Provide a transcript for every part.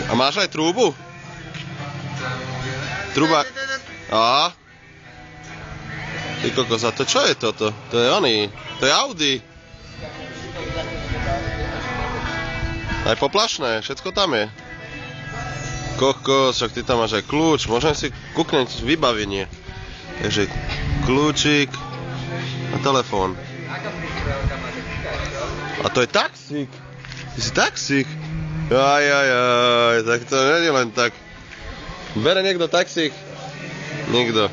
A máš aj trúbu? Truba... Á? Ty kokos, a to čo je toto? To je oný, to je Audi. Aj poplašné, všetko tam je. Kokos, však ty tam máš aj kľúč, môžem si kúknúť vybavenie. Takže kľúčik a telefón. A to je taxík. Ty si taxík. Ajajaj, tak to nie je len tak. Bere niekto taxík? Nikto.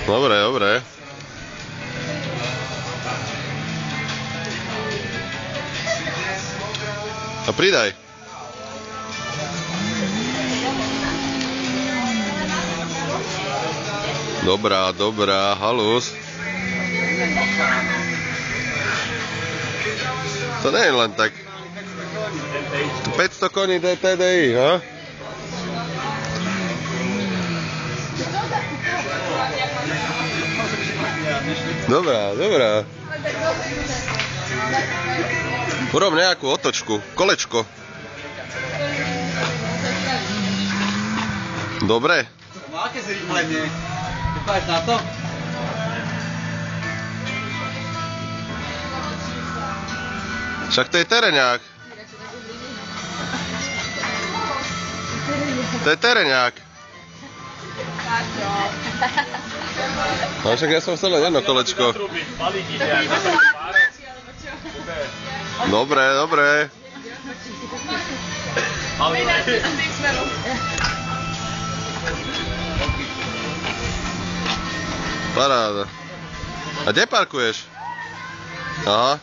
Dobre, dobre. A pridaj. Dobrá, dobrá, halus. To nie je len tak. 500 koní TDI, ha? Dobrá, dobrá. Urob nejakú otočku, kolečko. Dobre. Máte zrýchlenie. Vypáš na to? Však to je tereňák. To je tereňák. No však ja som chcel len jedno kolečko. Dobre, dobre. Paráda. A kde parkuješ? Aha.